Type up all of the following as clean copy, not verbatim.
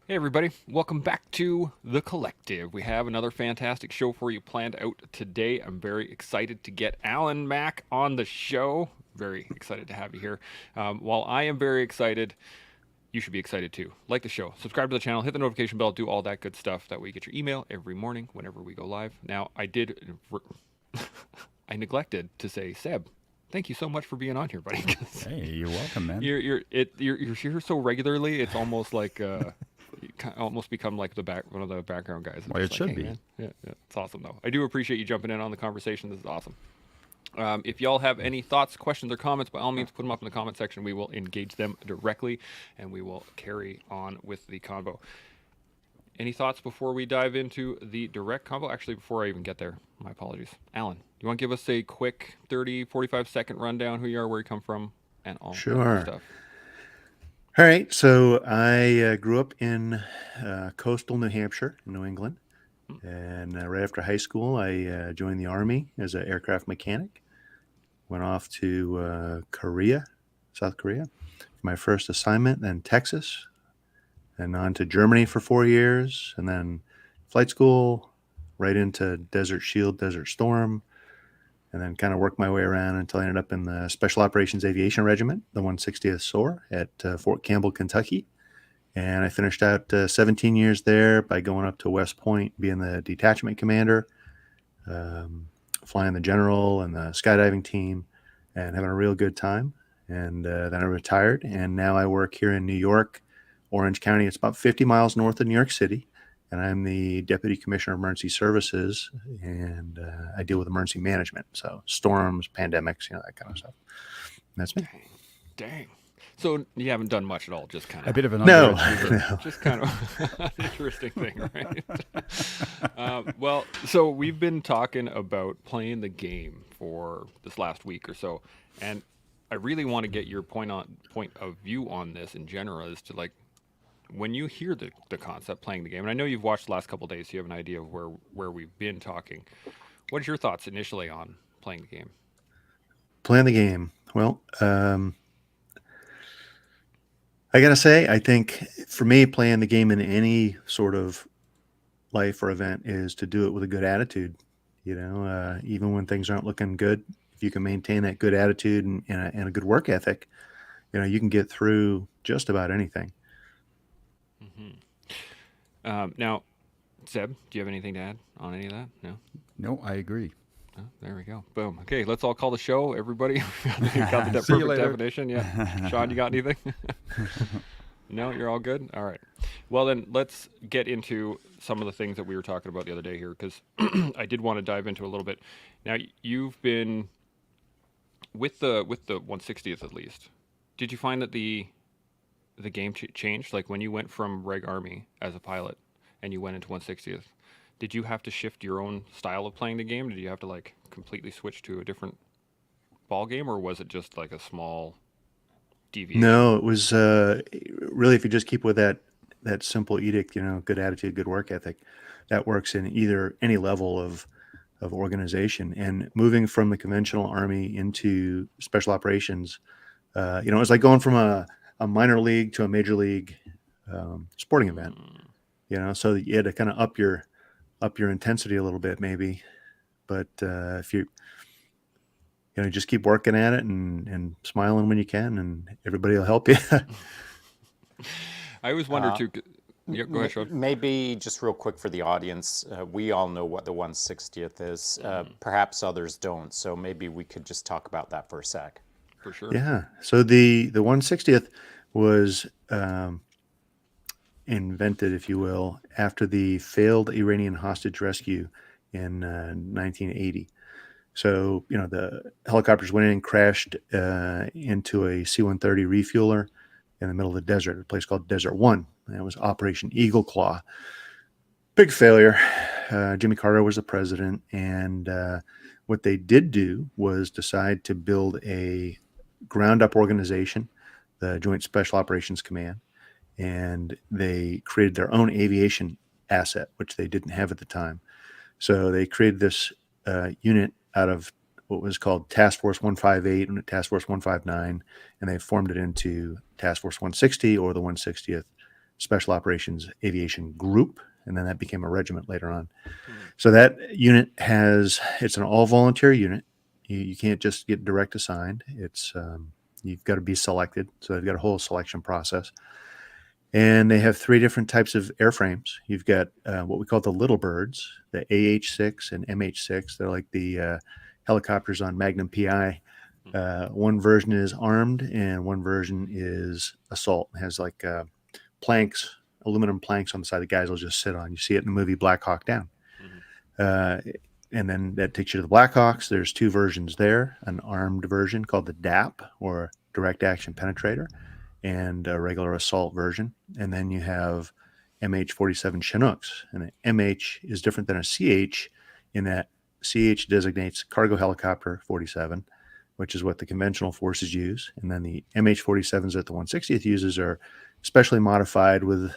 Hey, everybody. Welcome back to The Collective. We have another fantastic show for you planned out today. I'm very excited to get Alan Mack on the show. Very excited to have you here. While I am very excited, you should be excited too. Like the show, subscribe to the channel, hit the notification bell, do all that good stuff. That way you get your email every morning whenever we go live. Now, I neglected to say, Seb, thank you so much for being on here, buddy. 'Cause Hey, you're welcome, man. you're here so regularly. It's almost like you almost become like one of the background guys. I'm Well, just it like, should hey be. man, yeah, it's awesome though. I do appreciate you jumping in on the conversation. This is awesome. If y'all have any thoughts, questions, or comments, by all means, put them up in the comment section. We will engage them directly, and we will carry on with the convo. Any thoughts before we dive into the direct convo? Actually, before I even get there, my apologies. Alan, you want to give us a quick 30, 45-second rundown, who you are, where you come from, and all that good Sure. stuff? All right. So I grew up in coastal New Hampshire, New England. And right after high school, I joined the Army as an aircraft mechanic. Went off to Korea, South Korea, for my first assignment, then Texas, and on to Germany for 4 years, and then flight school, right into Desert Shield, Desert Storm, and then kind of worked my way around until I ended up in the Special Operations Aviation Regiment, the 160th SOAR at Fort Campbell, Kentucky. And I finished out 17 years there by going up to West Point, being the detachment commander, flying the general and the skydiving team, and having a real good time. And then I retired, and now I work here in New York, Orange County. It's about 50 miles north of New York City. And I'm the Deputy Commissioner of Emergency Services, and I deal with emergency management. So storms, pandemics, that kind of stuff. And that's me. Dang. So you haven't done much at all, just kind A of. bit of an No, underachiever. no. Just kind of an interesting thing, right? Well, so we've been talking about playing the game for this last week or so, and I really want to get your point of view on this in general, as to like when you hear the concept playing the game. And I know you've watched the last couple of days, so you have an idea of where we've been talking. What is your thoughts initially on playing the game? Playing the game. Well, I got to say, I think for me, playing the game in any sort of life or event is to do it with a good attitude. Even when things aren't looking good, if you can maintain that good attitude and a good work ethic, you can get through just about anything. Now, Seb, do you have anything to add on any of that? No? No, I agree. Oh, there we go. Boom. Okay, let's all call the show, everybody. got the See you perfect later. definition. Yeah. Shaun, you got anything? No, you're all good? All right. Well, then let's get into some of the things that we were talking about the other day here, because I did want to dive into a little bit. Now, you've been with the 160th at least. Did you find that the game changed? Like when you went from Reg Army as a pilot and you went into 160th, did you have to shift your own style of playing the game? Did you have to like completely switch to a different ball game, or was it just like a small deviation? No, it was really, if you just keep with that simple edict, good attitude, good work ethic, that works in either any level of organization. And moving from the conventional Army into special operations, it was like going from a minor league to a major league sporting event. So you had to kind of up your intensity a little bit, maybe. But if you just keep working at it and smiling when you can, and everybody will help you. I always wonder too. Yeah, go ahead, Sean. Maybe just real quick for the audience, we all know what the 160th is. Perhaps others don't, so maybe we could just talk about that for a sec. For sure. Yeah. So the 160th was invented, if you will, after the failed Iranian hostage rescue in 1980. So, the helicopters went in and crashed into a C-130 refueler in the middle of the desert, a place called Desert One. And it was Operation Eagle Claw. Big failure. Jimmy Carter was the president. And what they did do was decide to build a ground-up organization, the Joint Special Operations Command. And they created their own aviation asset, which they didn't have at the time. So they created this unit out of what was called Task Force 158 and Task Force 159, and they formed it into Task Force 160, or the 160th Special Operations Aviation Group, and then that became a regiment later on. So that unit it's an all-volunteer unit. You can't just get direct assigned. It's you've got to be selected. So they've got a whole selection process. And they have 3 different types of airframes. You've got what we call the little birds, the AH-6 and MH-6. They're like the helicopters on Magnum PI. One version is armed and one version is assault. It has like planks, aluminum planks on the side the guys will just sit on. You see it in the movie Black Hawk Down. And then that takes you to the Blackhawks. There's 2 versions there, an armed version called the DAP, or Direct Action Penetrator, and a regular assault version. And then you have MH-47 Chinooks. And an MH is different than a CH in that CH designates cargo helicopter 47, which is what the conventional forces use. And then the MH-47s that the 160th uses are specially modified with,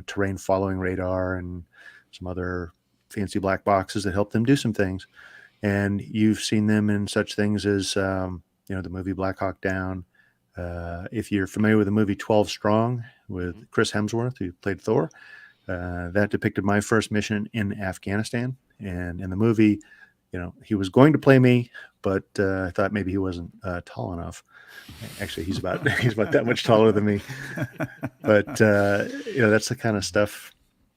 terrain following radar and some other fancy black boxes that help them do some things. And you've seen them in such things as, the movie Black Hawk Down. If you're familiar with the movie 12 Strong with Chris Hemsworth, who played Thor, that depicted my first mission in Afghanistan. And in the movie, he was going to play me, but I thought maybe he wasn't tall enough. Actually, he's about that much taller than me. But that's the kind of stuff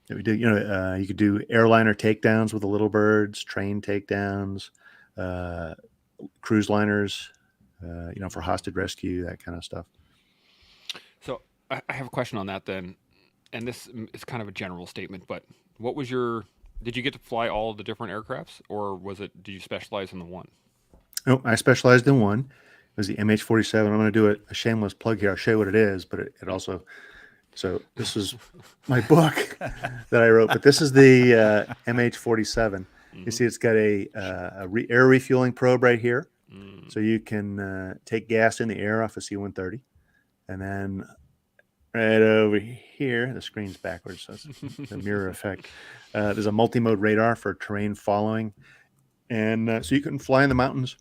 that we do. You could do airliner takedowns with the little birds, train takedowns, cruise liners, for hostage rescue, that kind of stuff. So I have a question on that then, and this is kind of a general statement, but did you get to fly all the different aircrafts, or did you specialize in the one? No, I specialized in one. It was the MH-47. I'm going to do a shameless plug here. I'll show you what it is, but it also... So this is my book that I wrote, but this is the MH-47. You see it's got a air refueling probe right here. So you can take gas in the air off a C-130. And then right over here, the screen's backwards, so it's a mirror effect. There's a multi-mode radar for terrain following. And so you can fly in the mountains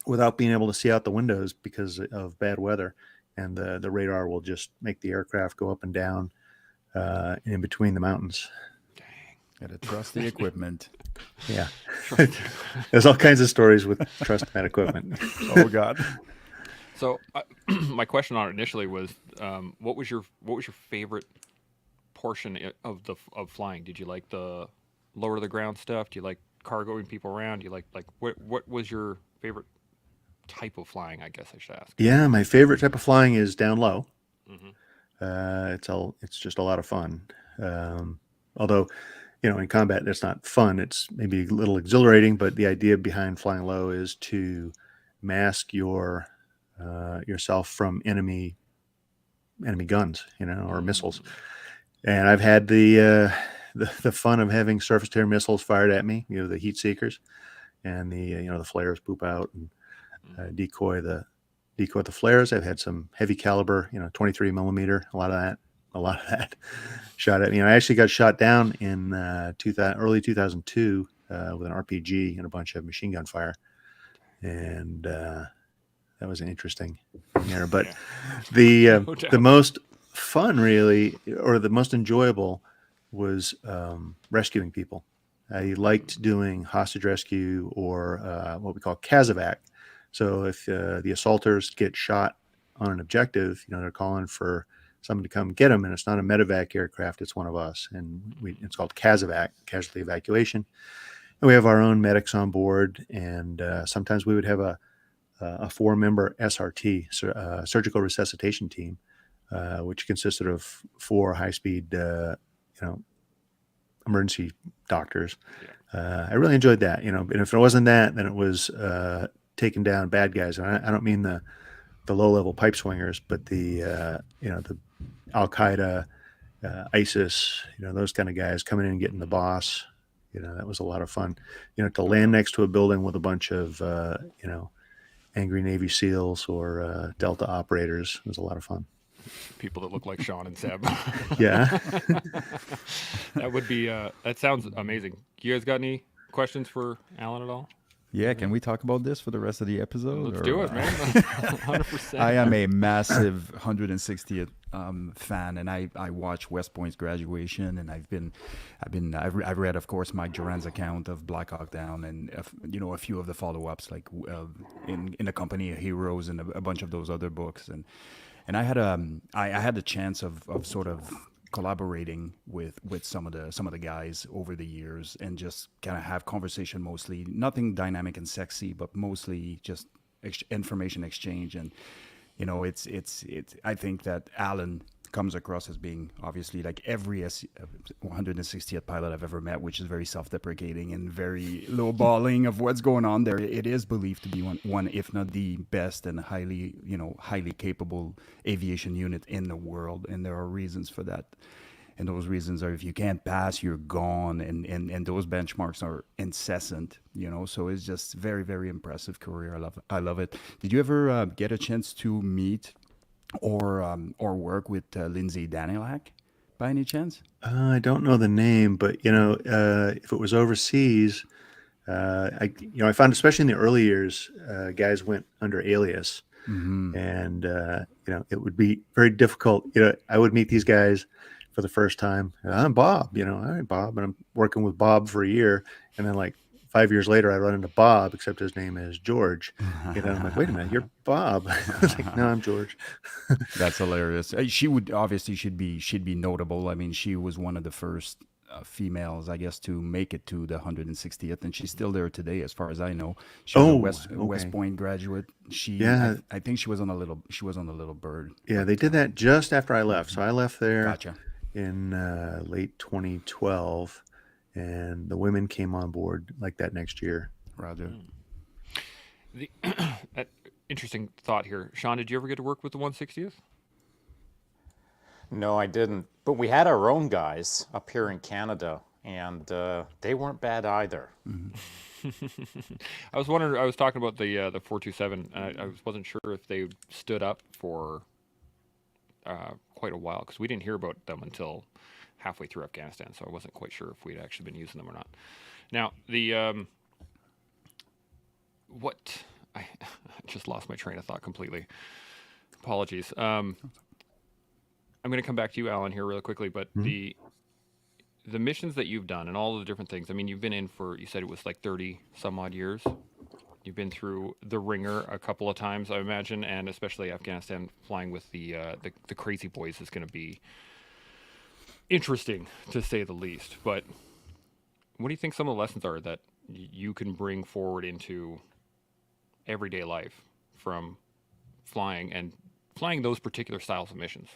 without being able to see out the windows because of bad weather. And the radar will just make the aircraft go up and down in between the mountains. Dang. Gotta trust the equipment. Yeah. There's all kinds of stories with trust that equipment. Oh, God. So my question on it initially was, what was your favorite portion of flying? Did you like the lower to the ground stuff? Do you like cargoing people around? Do you like what was your favorite type of flying, I guess I should ask? Yeah, my favorite type of flying is down low. Mm-hmm. It's just a lot of fun. Although, in combat, that's not fun. It's maybe a little exhilarating, but the idea behind flying low is to mask yourself from enemy guns, or missiles. And I've had the fun of having surface to air missiles fired at me, the heat seekers, and the flares poop out and decoy the flares. I've had some heavy caliber, 23 millimeter, a lot of that shot at me. And I actually got shot down in early 2002 with an RPG and a bunch of machine gun fire. And that was interesting there. But the most fun, really, or the most enjoyable, was rescuing people. I liked doing hostage rescue, or what we call CASEVAC. So if the assaulters get shot on an objective, they're calling for someone to come get them, and it's not a medevac aircraft, it's one of us. And it's called CASEVAC, casualty evacuation. And we have our own medics on board, and sometimes we would have a 4-member SRT, surgical resuscitation team, which consisted of 4 high-speed, emergency doctors. I really enjoyed that, and if it wasn't that, then it was taking down bad guys. And I don't mean the low-level pipe swingers, but the Al-Qaeda, ISIS, those kind of guys coming in and getting the boss. That was a lot of fun. To land next to a building with a bunch of, angry Navy SEALs or Delta operators was a lot of fun. People that look like Shaun and Seb. Yeah. That would be, that sounds amazing. You guys got any questions for Alan at all? Yeah, can we talk about this for the rest of the episode? Let's or, do it, man. 100%. I am a massive 160th fan, and I watched West Point's graduation, and I've read, of course, Mike Duran's account of Black Hawk Down, and a few of the follow-ups, like in the Company of Heroes, and a bunch of those other books, and I had the chance of sort of collaborating with some of the guys over the years, and just kind of have conversation, mostly nothing dynamic and sexy, but mostly just information exchange. And it's I think that Alan comes across as being obviously like every 160th pilot I've ever met, which is very self-deprecating and very lowballing of what's going on there. It is believed to be one, if not the best and highly capable aviation unit in the world, and there are reasons for that. And those reasons are, if you can't pass, you're gone, and those benchmarks are incessant. So it's just very, very impressive career. I love it. Did you ever get a chance to meet or work with Lindsay Danilak by any chance? I don't know the name, but if it was overseas, I found, especially in the early years, guys went under alias, and it would be very difficult. I would meet these guys for the first time. I'm Bob. All right, Bob, and I'm working with Bob for a year, and then like 5 years later, I run into Bob, except his name is George. I'm like, wait a minute, you're Bob. I was like, no, I'm George. That's hilarious. She would obviously should be notable. I mean, she was one of the first females, I guess, to make it to the 160th, and she's still there today, as far as I know. She was a West Point graduate. I think she was on a little bird. Yeah, they did that just after I left. So I left there Gotcha. in late 2012. And the women came on board like that next year. Roger. Interesting thought here. Shaun, did you ever get to work with the 160th? No, I didn't. But we had our own guys up here in Canada, and they weren't bad either. I was wondering. I was talking about the 427, and I wasn't sure if they stood up for quite a while, because we didn't hear about them until halfway through Afghanistan, so I wasn't quite sure if we'd actually been using them or not. Now, I just lost my train of thought completely. Apologies. I'm going to come back to you, Alan, here really quickly, but the missions that you've done and all of the different things, I mean, you've been in for, you said it was like 30 some odd years. You've been through the ringer a couple of times, I imagine, and especially Afghanistan, flying with the crazy boys is going to be interesting, to say the least. But what do you think some of the lessons are that you can bring forward into everyday life from flying those particular styles of missions?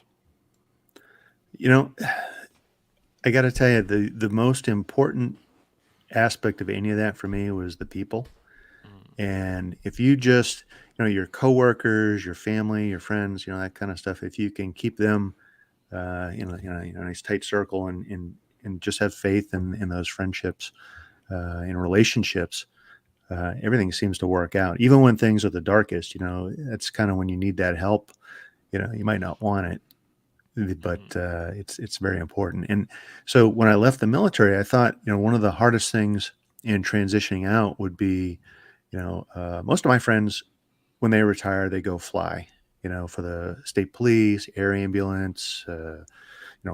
I got to tell you, the most important aspect of any of that for me was the people. And if you just, your coworkers, your family, your friends, that kind of stuff, if you can keep them in a nice tight circle, and just have faith in those friendships, in relationships, everything seems to work out. Even when things are the darkest, that's kind of when you need that help. You might not want it, but it's very important. And so when I left the military, I thought, one of the hardest things in transitioning out would be, most of my friends, when they retire, they go fly, for the state police, air ambulance,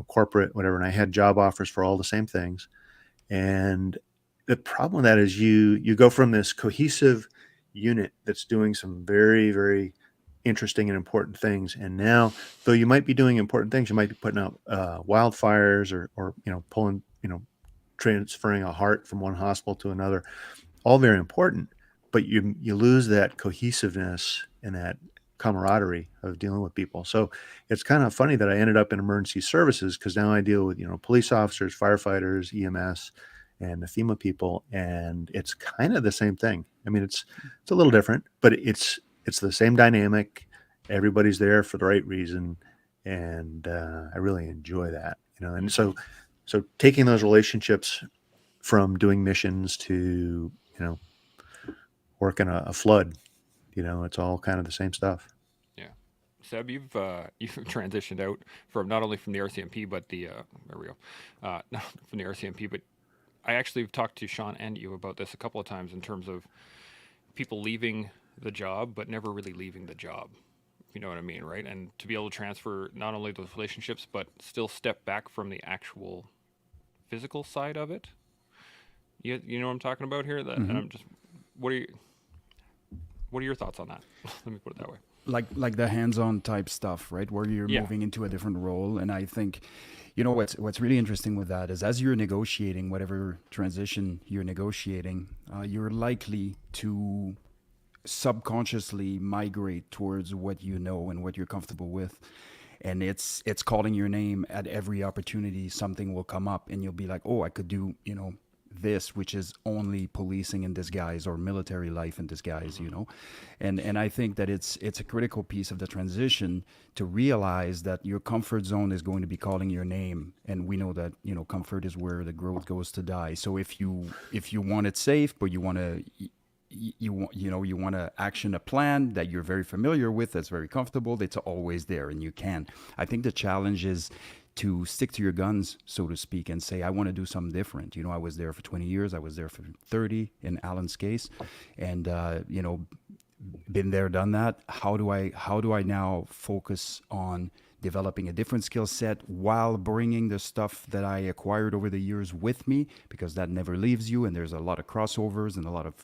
corporate, whatever. And I had job offers for all the same things. And the problem with that is you go from this cohesive unit that's doing some very, very interesting and important things. And now, though you might be doing important things, you might be putting out wildfires or pulling, transferring a heart from one hospital to another, all very important. But you lose that cohesiveness and that camaraderie of dealing with people. So it's kind of funny that I ended up in emergency services, because now I deal with, police officers, firefighters, EMS, and the FEMA people, and it's kind of the same thing. I mean, it's a little different, but it's the same dynamic. Everybody's there for the right reason, and I really enjoy that. And so taking those relationships from doing missions to working a flood, it's all kind of the same stuff. Yeah. Seb, you've transitioned out not only from the RCMP, but not from the RCMP, but I actually have talked to Shaun and you about this a couple of times in terms of people leaving the job, but never really leaving the job. You know what I mean, right? And to be able to transfer not only those relationships, but still step back from the actual physical side of it. You know what I'm talking about here? That, and I'm just, what are your thoughts on that? Let me put it that way. Like the hands-on type stuff, right? Where you're Yeah. moving into a different role. And I think, what's really interesting with that is as you're negotiating whatever transition you're negotiating, you're likely to subconsciously migrate towards what you know and what you're comfortable with. And it's calling your name at every opportunity. Something will come up and you'll be like, oh, I could do, this, which is only policing in disguise or military life in disguise, and I think that it's a critical piece of the transition to realize that your comfort zone is going to be calling your name, and we know that comfort is where the growth goes to die. So if you want it safe, but you want to you want to action a plan that you're very familiar with, that's very comfortable, it's always there and you can. I think the challenge is to stick to your guns, so to speak, and say, I want to do something different. I was there for 20 years. I was there for 30 in Alan's case. And, been there, done that. How do I now focus on developing a different skill set while bringing the stuff that I acquired over the years with me, because that never leaves you. And there's a lot of crossovers and a lot of,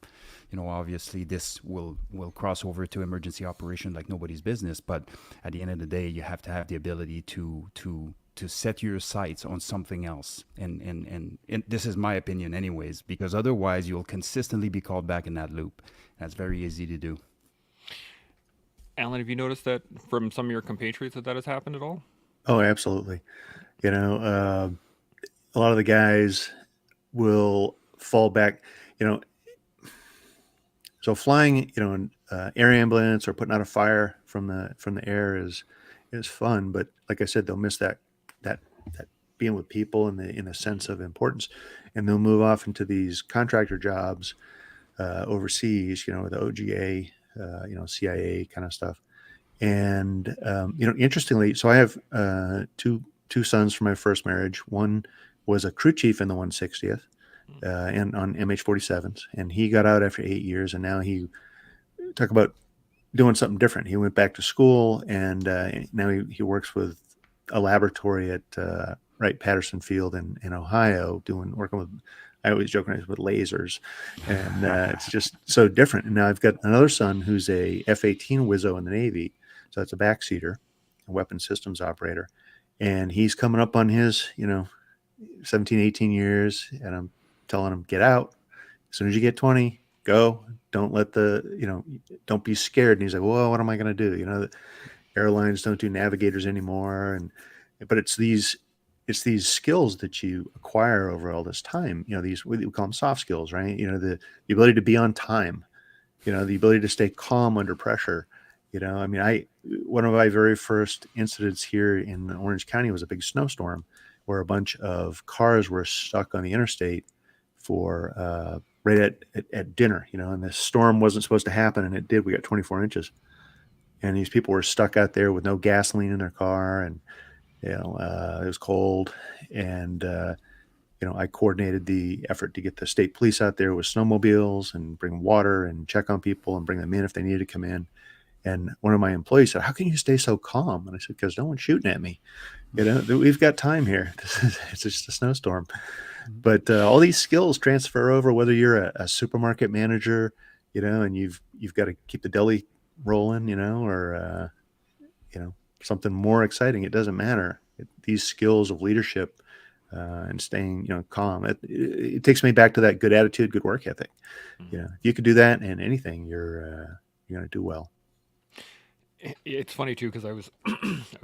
obviously this will cross over to emergency operation like nobody's business. But at the end of the day, you have to have the ability to set your sights on something else. And this is my opinion anyways, because otherwise you'll consistently be called back in that loop. That's very easy to do. Alan, have you noticed that from some of your compatriots that has happened at all? Oh, absolutely. A lot of the guys will fall back, so flying, an air ambulance or putting out a fire from the air is fun. But like I said, they'll miss that being with people in a sense of importance, and they'll move off into these contractor jobs overseas, the OGA, CIA kind of stuff. And interestingly, so I have two sons from my first marriage. One was a crew chief in the 160th and on MH-47s, and he got out after 8 years, and now he talk about doing something different. He went back to school, and now he works with a laboratory at Wright-Patterson Field in Ohio, working with, I always joke with lasers, and it's just so different. And now I've got another son who's a F-18 Wizzo in the Navy, so that's a backseater, a weapons systems operator, and he's coming up on his 17, 18 years, and I'm telling him, get out as soon as you get 20, go. Don't let don't be scared. And he's like, well, what am I going to do? The airlines don't do navigators anymore, but it's these skills that you acquire over all this time. These, we call them soft skills, right? The ability to be on time, the ability to stay calm under pressure. One of my very first incidents here in Orange County was a big snowstorm where a bunch of cars were stuck on the interstate for right at dinner, and the storm wasn't supposed to happen, and it did. We got 24 inches, and these people were stuck out there with no gasoline in their car, and it was cold, and I coordinated the effort to get the state police out there with snowmobiles and bring water and check on people and bring them in if they needed to come in. And one of my employees said, how can you stay so calm? And I said, because no one's shooting at me. We've got time here. It's just a snowstorm. But all these skills transfer over, whether you're a supermarket manager, and you've got to keep the deli rolling, or something more exciting. It doesn't matter. These skills of leadership and staying, calm. It takes me back to that good attitude, good work ethic. If you could do that in anything, you're going to do well. It's funny too, because I was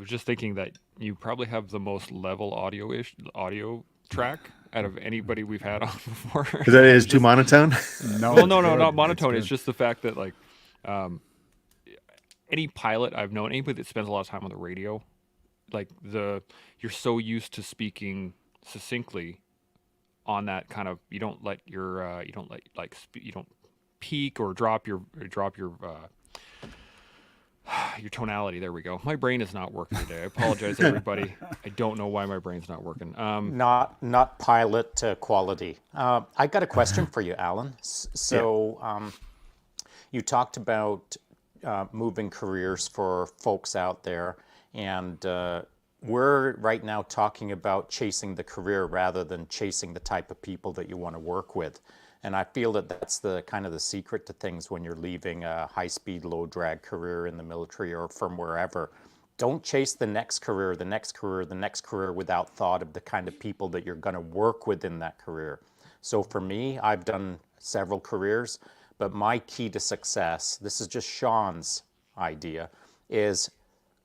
just thinking that you probably have the most level audio track out of anybody we've had on before. Because that is too monotone. No, well, no, not monotone. It's just the fact that like any pilot I've known, anybody that spends a lot of time on the radio, like you're so used to speaking succinctly on that kind of, you don't peak or drop your tonality. There we go. My brain is not working today. I apologize, everybody. I don't know why my brain's not working. Not pilot quality. I got a question for you, Alan. So, You talked about moving careers for folks out there, and we're right now talking about chasing the career rather than chasing the type of people that you want to work with. And I feel that that's the kind of the secret to things when you're leaving a high-speed, low-drag career in the military or from wherever. Don't chase the next career, the next career, the next career without thought of the kind of people that you're going to work with in that career. So for me, I've done several careers, but my key to success, this is just Shaun's idea, is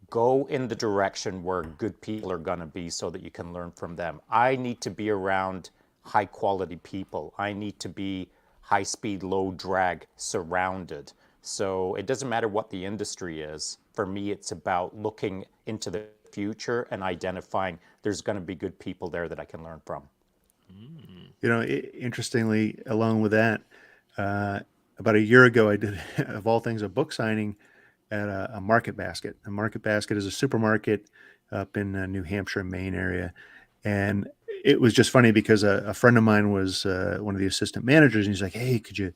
go in the direction where good people are going to be so that you can learn from them. I need to be around high quality people. I need to be high speed, low drag surrounded. So it doesn't matter what the industry is. For me, it's about looking into the future and identifying there's going to be good people there that I can learn from. You know, interestingly, along with that, about a year ago, I did, of all things, a book signing at a Market Basket. A Market Basket is a supermarket up in New Hampshire, Maine area. And it was just funny because a friend of mine was one of the assistant managers, and he's like, "Hey, could you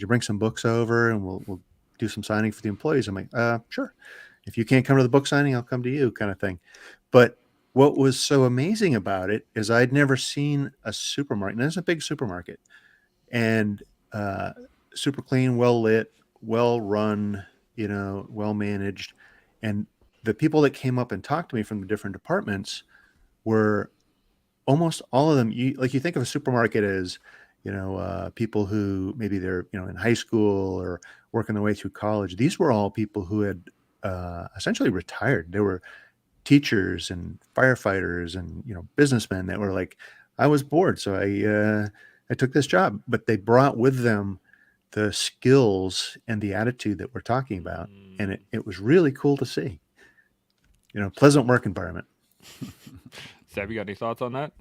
bring some books over and we'll do some signing for the employees?" I'm like, "Sure. If you can't come to the book signing, I'll come to you," kind of thing. But what was so amazing about it is I'd never seen a supermarket. And it's a big supermarket, and super clean, well lit, well run, you know, well managed. And the people that came up and talked to me from the different departments were almost all of them. You think of a supermarket as, you know, people who maybe they're, you know, in high school or working their way through college. These were all people who had essentially retired. They were teachers and firefighters and, you know, businessmen that were like, I was bored, so I took this job. But they brought with them the skills and the attitude that we're talking about, and it was really cool to see. You know, pleasant work environment. Seb, you got any thoughts on that?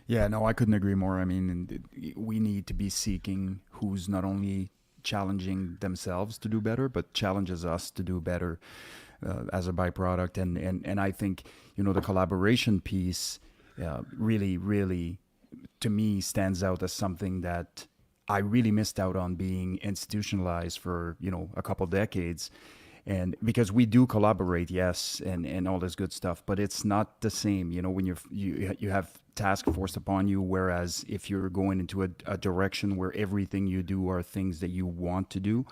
Yeah, no, I couldn't agree more. I mean, we need to be seeking who's not only challenging themselves to do better, but challenges us to do better as a byproduct. And I think, you know, the collaboration piece really, to me, stands out as something that I really missed out on being institutionalized for, you know, a couple decades. And because we do collaborate, yes, and all this good stuff, but it's not the same, you know, when you have task forced upon you. Whereas if you're going into a direction where everything you do are things that you want to do,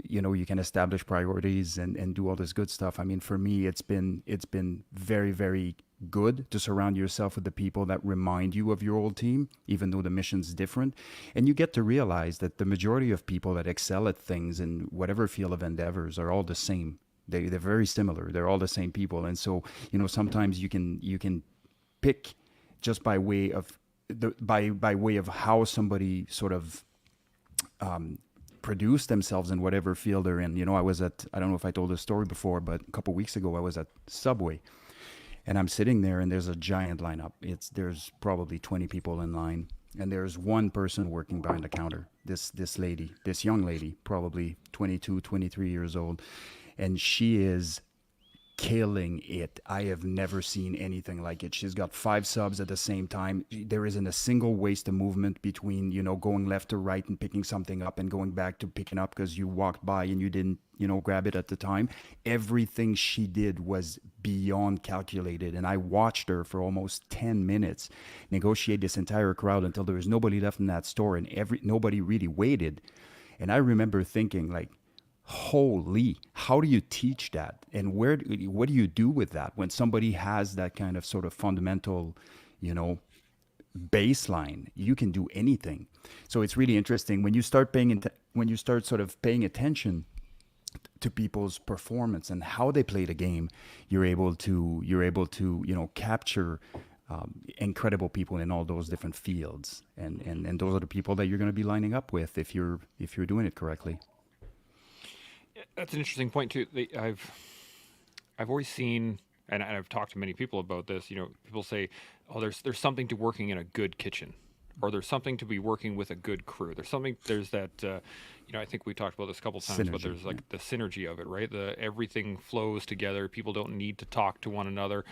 you know, you can establish priorities and do all this good stuff. I mean, for me, it's been very, very good to surround yourself with the people that remind you of your old team, even though the mission's different. And you get to realize that the majority of people that excel at things in whatever field of endeavors are all the same. They're very similar. They're all the same people. And so, you know, sometimes you can pick just by way of by way of how somebody sort of produce themselves in whatever field they're in. You know, I don't know if I told this story before, but a couple weeks ago I was at Subway, and I'm sitting there, and there's a giant lineup. There's probably 20 people in line, and there's one person working behind the counter. This young lady, probably 22, 23 years old, and she is killing it. I have never seen anything like it. She's got 5 subs at the same time. There isn't a single waste of movement between, you know, going left to right and picking something up and going back to picking up because you walked by and you didn't, you know, grab it at the time. Everything she did was beyond calculated. And I watched her for almost 10 minutes negotiate this entire crowd until there was nobody left in that store, and nobody really waited. And I remember thinking, like, holy, how do you teach that? And what do you do with that when somebody has that kind of sort of fundamental, you know, baseline? You can do anything. So it's really interesting when you start sort of paying attention to people's performance and how they play the game. You're able to you know, capture incredible people in all those different fields, and those are the people that you're going to be lining up with if you're doing it correctly. That's an interesting point too. I've always seen, and I've talked to many people about this. You know, people say, "Oh, there's something to working in a good kitchen, or there's something to be working with a good crew." There's that. You know, I think we talked about this a couple times, but there's like the synergy of it, right? Everything flows together. People don't need to talk to one another.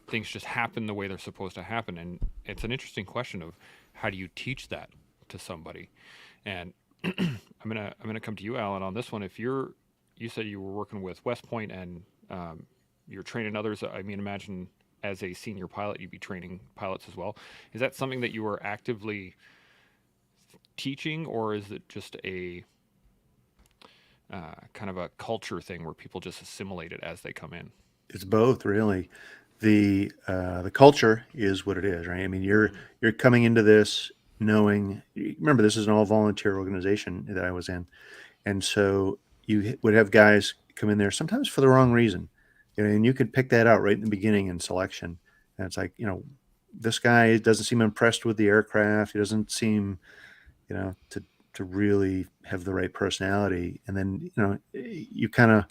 Things just happen the way they're supposed to happen, and it's an interesting question of how do you teach that to somebody, and I'm gonna come to you, Alan, on this one. If you said you were working with West Point and you're training others. I mean, imagine as a senior pilot, you'd be training pilots as well. Is that something that you are actively teaching, or is it just a kind of a culture thing where people just assimilate it as they come in? It's both, really. The culture is what it is, right? I mean, you're coming into this knowing. Remember, this is an all volunteer organization that I was in, and so you would have guys come in there sometimes for the wrong reason, and you could pick that out right in the beginning in selection. And it's like, this guy doesn't seem impressed with the aircraft. He doesn't seem, to really have the right personality. And then, you kind of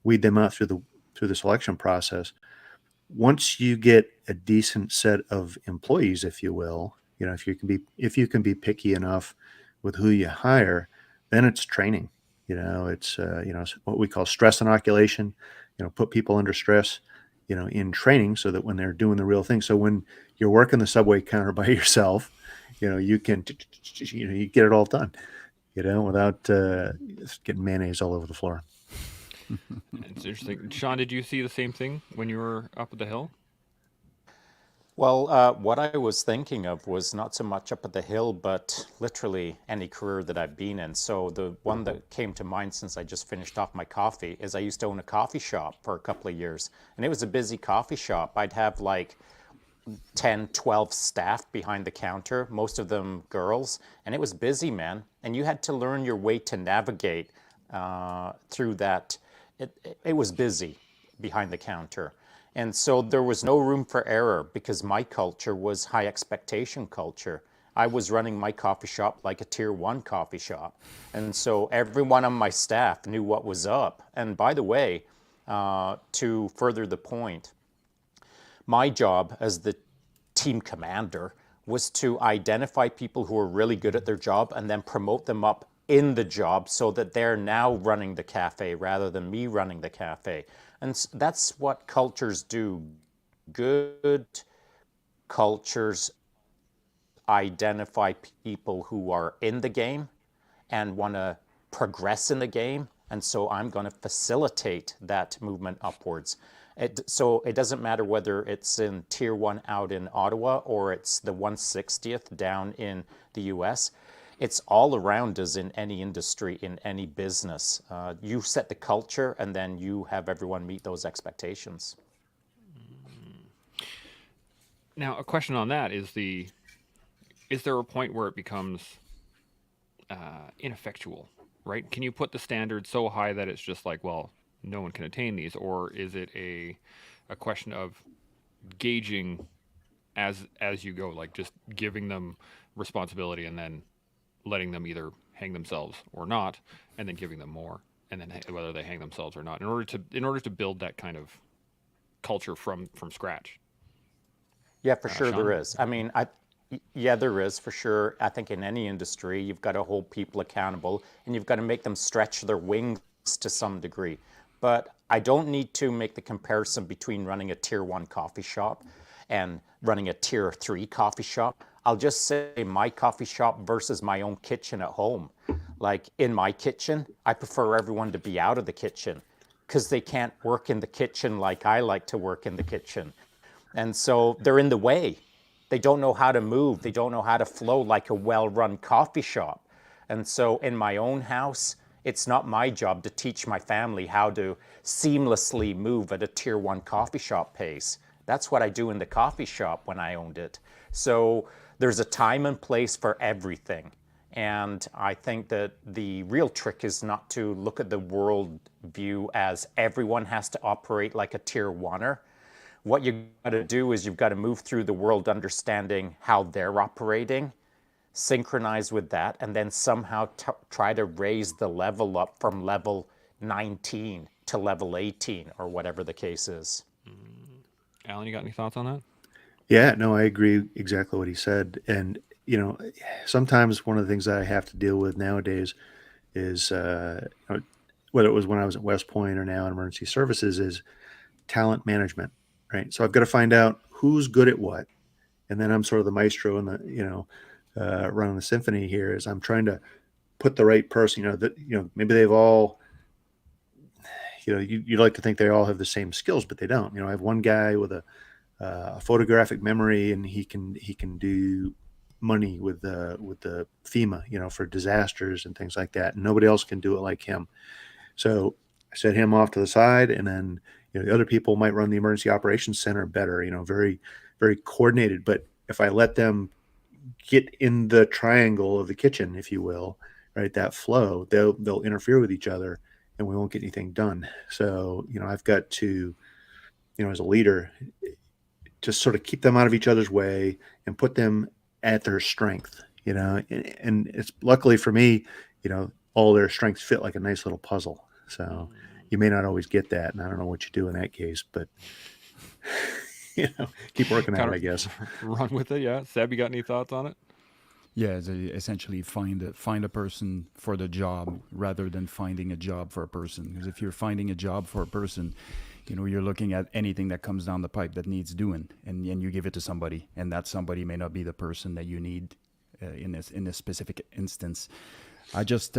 weed them out through the selection process. Once you get a decent set of employees, if you will, if you can be picky enough with who you hire, then it's training. It's what we call stress inoculation. Put people under stress, in training, so that when they're doing the real thing. So when you're working the subway counter by yourself, you can, you get it all done, without getting mayonnaise all over the floor. It's interesting. Shaun, did you see the same thing when you were up at the hill? Well, what I was thinking of was not so much up at the hill, but literally any career that I've been in. So the one that came to mind since I just finished off my coffee is I used to own a coffee shop for a couple of years, and it was a busy coffee shop. I'd have like 10, 12 staff behind the counter, most of them girls, and it was busy, man. And you had to learn your way to navigate through that. It was busy behind the counter. And so there was no room for error because my culture was high expectation culture. I was running my coffee shop like a tier 1 coffee shop. And so everyone on my staff knew what was up. And by the way, to further the point, my job as the team commander was to identify people who are really good at their job and then promote them up in the job so that they're now running the cafe rather than me running the cafe. And that's what cultures do. Good cultures identify people who are in the game and want to progress in the game. And so I'm going to facilitate that movement upwards. So it doesn't matter whether it's in Tier 1 out in Ottawa or it's the 160th down in the US. It's all around us in any industry, in any business. You set the culture and then you have everyone meet those expectations. Now, a question on that is there a point where it becomes ineffectual, right? Can you put the standard so high that it's just like, well, no one can attain these, or is it a question of gauging as you go, like just giving them responsibility and then letting them either hang themselves or not, and then giving them more, and then whether they hang themselves or not, in order to build that kind of culture from scratch? Yeah, for sure Shaun? there is. I mean, yeah, there is for sure. I think in any industry, you've got to hold people accountable and you've got to make them stretch their wings to some degree. But I don't need to make the comparison between running a tier 1 coffee shop and running a tier 3 coffee shop. I'll just say my coffee shop versus my own kitchen at home. Like in my kitchen, I prefer everyone to be out of the kitchen because they can't work in the kitchen like I like to work in the kitchen. And so they're in the way. They don't know how to move. They don't know how to flow like a well-run coffee shop. And so in my own house, it's not my job to teach my family how to seamlessly move at a tier 1 coffee shop pace. That's what I do in the coffee shop when I owned it. So there's a time and place for everything. And I think that the real trick is not to look at the world view as everyone has to operate like a tier 1er. What you've got to do is you've got to move through the world understanding how they're operating, synchronize with that, and then somehow try to raise the level up from level 19 to level 18 or whatever the case is. Alan, you got any thoughts on that? Yeah, no, I agree exactly what he said. And, sometimes one of the things that I have to deal with nowadays is, whether it was when I was at West Point or now in emergency services, is talent management, right? So I've got to find out who's good at what. And then I'm sort of the maestro and running the symphony here is I'm trying to put the right person, maybe they've all, you'd like to think they all have the same skills, but they don't. I have one guy with a photographic memory, and he can do money with the FEMA, for disasters and things like that. And nobody else can do it like him. So I set him off to the side, and then the other people might run the emergency operations center better. Very, very coordinated. But if I let them get in the triangle of the kitchen, if you will, right, that flow, they'll interfere with each other, and we won't get anything done. So I've got to, as a leader, just sort of keep them out of each other's way and put them at their strength. And it's luckily for me, all their strengths fit like a nice little puzzle. So you may not always get that, and I don't know what you do in that case, but keep working at it, I guess. Run with it, yeah. Seb, you got any thoughts on it? Yeah, essentially find a person for the job rather than finding a job for a person. Because if you're finding a job for a person, you're looking at anything that comes down the pipe that needs doing, and you give it to somebody, and that somebody may not be the person that you need in this specific instance. I just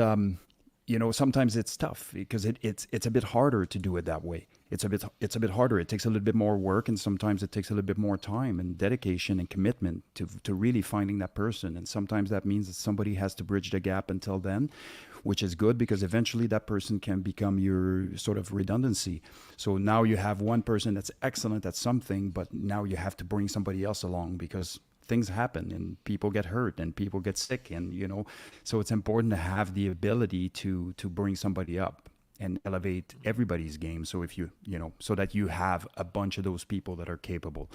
sometimes it's tough because it's a bit harder to do it that way. It's a bit harder. It takes a little bit more work, and sometimes it takes a little bit more time and dedication and commitment to really finding that person. And sometimes that means that somebody has to bridge the gap until then, which is good because eventually that person can become your sort of redundancy. So now you have one person that's excellent at something, but now you have to bring somebody else along because things happen and people get hurt and people get sick, and so it's important to have the ability to bring somebody up and elevate everybody's game. So if so that you have a bunch of those people that are capable.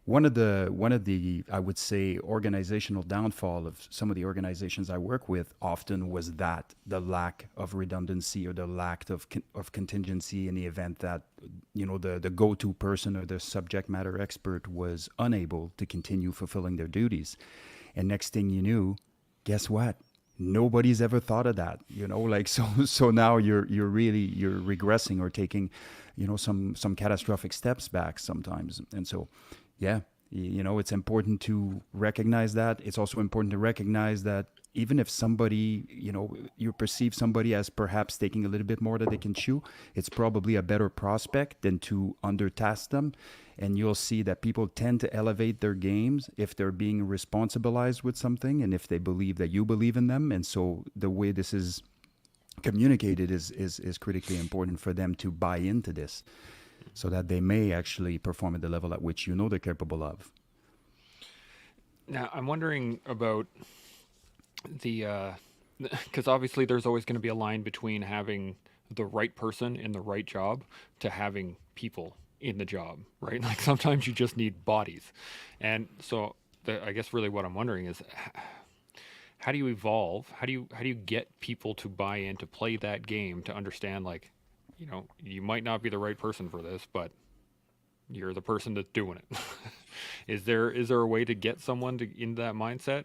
One of the I would say organizational downfall of some of the organizations I work with often was that the lack of redundancy or the lack of contingency in the event that the go-to person or the subject matter expert was unable to continue fulfilling their duties. And next thing you knew, guess what? Nobody's ever thought of that, so now you're regressing or taking, some catastrophic steps back sometimes. And so, yeah, it's important to recognize that. It's also important to recognize that even if somebody, you perceive somebody as perhaps taking a little bit more that they can chew, it's probably a better prospect than to undertask them. And you'll see that people tend to elevate their games if they're being responsibilized with something and if they believe that you believe in them. And so the way this is communicated is critically important for them to buy into this so that they may actually perform at the level at which they're capable of. Now, I'm wondering about because obviously there's always going to be a line between having the right person in the right job to having people in the job, right? Like sometimes you just need bodies. And so I guess really what I'm wondering is how do you evolve? How do you get people to buy in, to play that game, to understand like, you might not be the right person for this, but you're the person that's doing it. Is there a way to get someone into that mindset?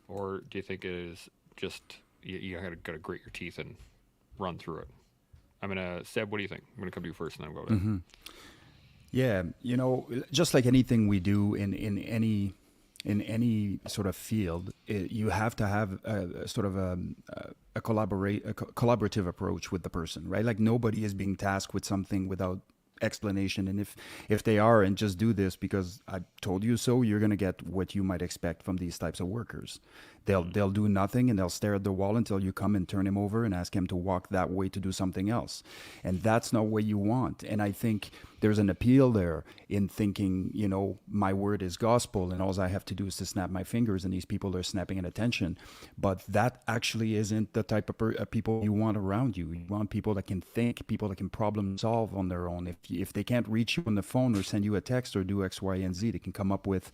Or do you think it is just, you gotta grit your teeth and run through it? Seb, what do you think? I'm gonna come to you first and then I'll go to Mm-hmm. Yeah, just like anything we do in any sort of field, you have to have a sort of a collaborative approach with the person, right? Like nobody is being tasked with something without explanation, and if they are and just do this because I told you so, you're going to get what you might expect from these types of workers. They'll do nothing and they'll stare at the wall until you come and turn him over and ask him to walk that way to do something else, and that's not what you want. And I think there's an appeal there in thinking, my word is gospel and all I have to do is to snap my fingers and these people are snapping at attention. But that actually isn't the type of people you want around you. You want people that can think, people that can problem solve on their own. If they can't reach you on the phone or send you a text or do X, Y, and Z, they can come up with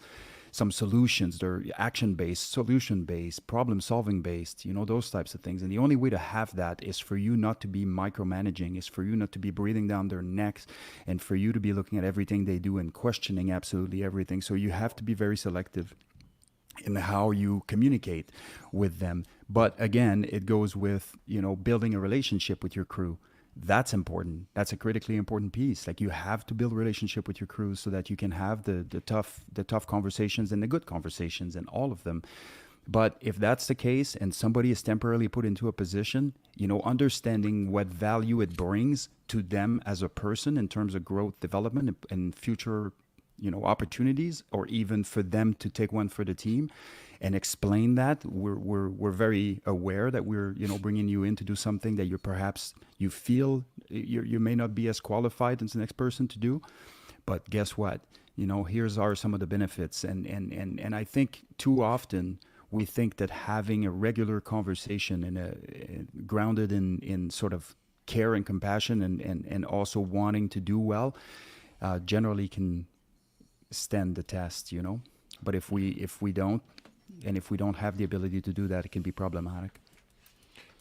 some solutions. They're action-based, solution-based, problem-solving-based, those types of things. And the only way to have that is for you not to be micromanaging, is for you not to be breathing down their necks, and for you to be looking at everything they do and questioning absolutely everything. So you have to be very selective in how you communicate with them. But again, it goes with, building a relationship with your crew. That's important. That's a critically important piece. Like you have to build a relationship with your crew so that you can have the tough conversations and the good conversations and all of them. But if that's the case and somebody is temporarily put into a position, understanding what value it brings to them as a person in terms of growth, development, and future, opportunities, or even for them to take one for the team, and explain that we're very aware that we're bringing you in to do something that you feel you may not be as qualified as the next person to do, but guess what? Here's some of the benefits, and I think too often we think that having a regular conversation grounded in sort of care and compassion and also wanting to do well generally can stand the test, But if we don't, and if we don't have the ability to do that, it can be problematic.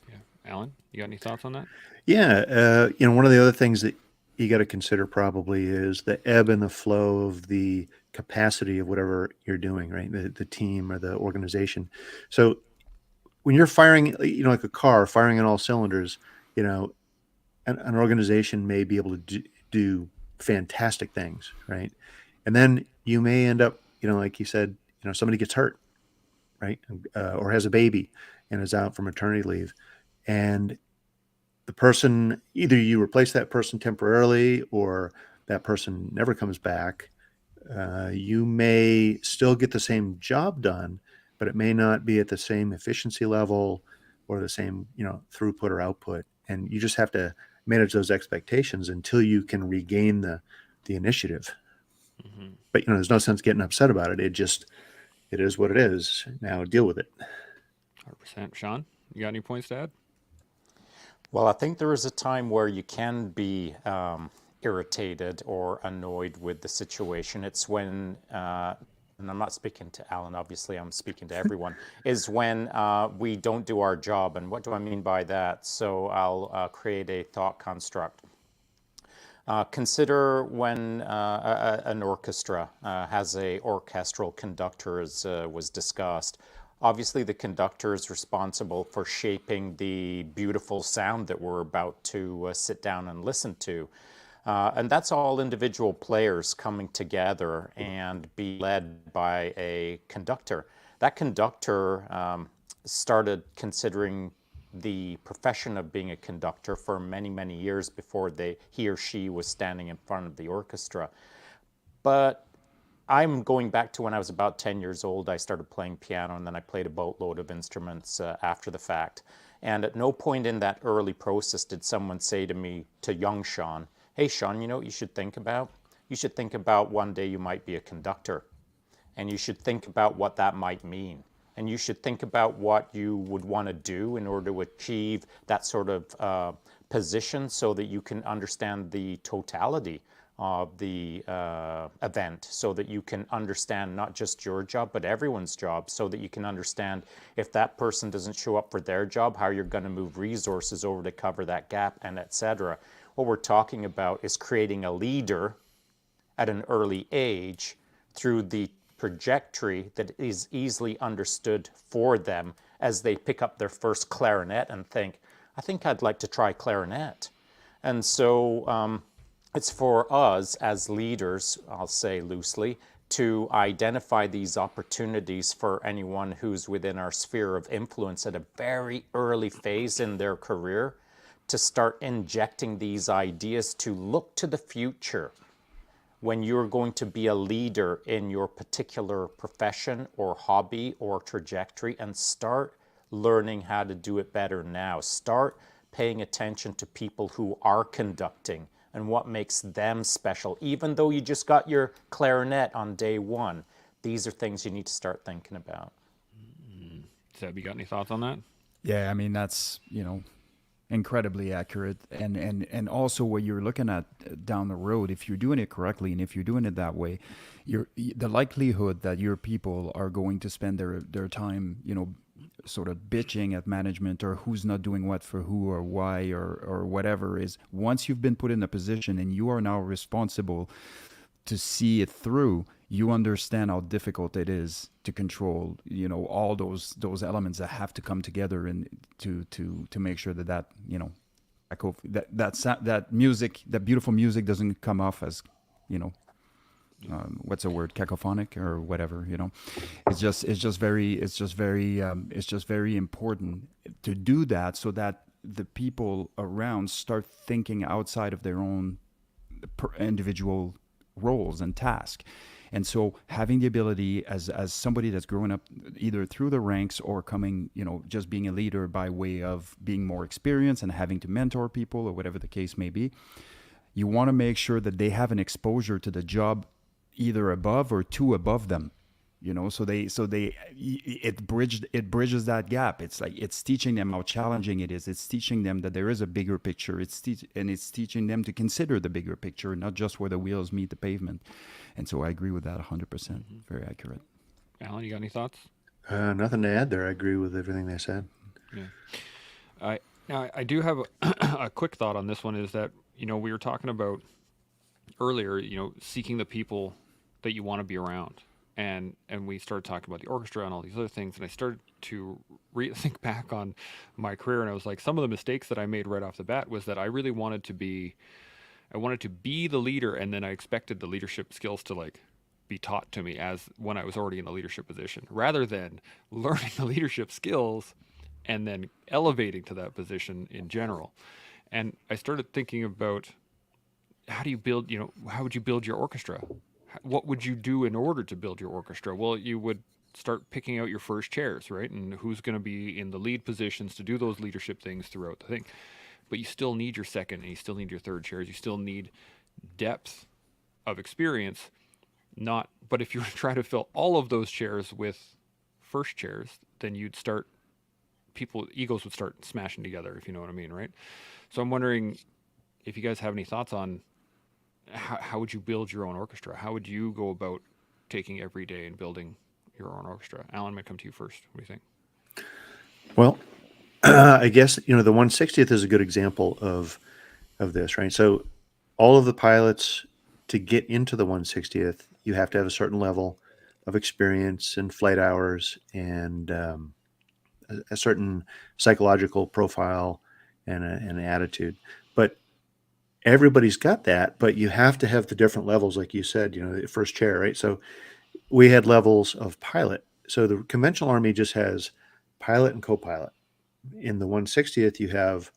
Yeah. Alan, you got any thoughts on that? Yeah, one of the other things that you got to consider probably is the ebb and the flow of the capacity of whatever you're doing, right? The team or the organization. So when you're firing, like a car firing on all cylinders, an organization may be able to do fantastic things, right? And then you may end up, like you said, somebody gets hurt, right? Or has a baby and is out for maternity leave. And the person, either you replace that person temporarily or that person never comes back. You may still get the same job done, but it may not be at the same efficiency level or the same, throughput or output. And you just have to manage those expectations until you can regain the initiative. Mm-hmm. But, there's no sense getting upset about it. It is what it is. Now deal with it. 100%. Shaun, you got any points to add? Well, I think there is a time where you can be irritated or annoyed with the situation. It's when, and I'm not speaking to Alan, obviously, I'm speaking to everyone, is when we don't do our job. And what do I mean by that? So I'll create a thought construct. Consider when an orchestra has a orchestral conductor, as was discussed. Obviously, the conductor is responsible for shaping the beautiful sound that we're about to sit down and listen to. And that's all individual players coming together and be led by a conductor. That conductor started considering the profession of being a conductor for many, many years before he or she was standing in front of the orchestra. But I'm going back to when I was about 10 years old. I started playing piano, and then I played a boatload of instruments after the fact. And at no point in that early process did someone say to me, to young Shaun, "Hey, Shaun, you know what you should think about? You should think about one day you might be a conductor. And you should think about what that might mean. And you should think about what you would want to do in order to achieve that sort of position so that you can understand the totality of the event, so that you can understand not just your job, but everyone's job, so that you can understand if that person doesn't show up for their job, how you're going to move resources over to cover that gap, and etc." What we're talking about is creating a leader at an early age through the trajectory that is easily understood for them as they pick up their first clarinet and think, "I think I'd like to try clarinet." And so it's for us as leaders, I'll say loosely, to identify these opportunities for anyone who's within our sphere of influence at a very early phase in their career, to start injecting these ideas to look to the future when you're going to be a leader in your particular profession or hobby or trajectory, and start learning how to do it better now. Start paying attention to people who are conducting and what makes them special. Even though you just got your clarinet on day one, these are things you need to start thinking about. Seb, you got any thoughts on that? Yeah, I mean, that's, incredibly accurate. And also what you're looking at down the road, if you're doing it correctly and if you're doing it that way, the likelihood that your people are going to spend their time, sort of bitching at management or who's not doing what for who or why or whatever, is once you've been put in a position and you are now responsible to see it through, you understand how difficult it is to control, all those elements that have to come together and to make sure that that music, that beautiful music, doesn't come off as, what's the word, cacophonic or whatever, you know. It's just very important to do that, so that the people around start thinking outside of their own individual roles and tasks. And so having the ability as somebody that's growing up either through the ranks or coming, you know, just being a leader by way of being more experienced and having to mentor people or whatever the case may be, you want to make sure that they have an exposure to the job either above or two above them, you know, so it bridges that gap. It's like, it's teaching them how challenging it is. It's teaching them that there is a bigger picture. It's teaching them to consider the bigger picture, not just where the wheels meet the pavement. And so I agree with that 100%. Very accurate. Alan, you got any thoughts? Nothing to add there. I agree with everything they said. Yeah. I do have a quick thought on this one, is that, you know, we were talking about earlier, you know, seeking the people that you want to be around. And we started talking about the orchestra and all these other things. And I started to think back on my career, and I was like, some of the mistakes that I made right off the bat was that I really wanted to be the leader, and then I expected the leadership skills to like be taught to me as when I was already in a leadership position, rather than learning the leadership skills and then elevating to that position in general. And I started thinking about, how do you build, you know, how would you build your orchestra? What would you do in order to build your orchestra? Well, you would start picking out your first chairs, right? And who's going to be in the lead positions to do those leadership things throughout the thing. But you still need your second and you still need your third chairs. You still need depth of experience. But if you were to try to fill all of those chairs with first chairs, then egos would start smashing together, if you know what I mean, right? So I'm wondering if you guys have any thoughts on how would you build your own orchestra? How would you go about taking every day and building your own orchestra? Alan, might come to you first. What do you think? Well, I guess, you know, the 160th is a good example of this, right? So all of the pilots, to get into the 160th, you have to have a certain level of experience and flight hours and a certain psychological profile and an attitude. But everybody's got that, but you have to have the different levels, like you said, you know, the first chair, right? So we had levels of pilot. So the conventional Army just has pilot and co-pilot. In the 160th, you have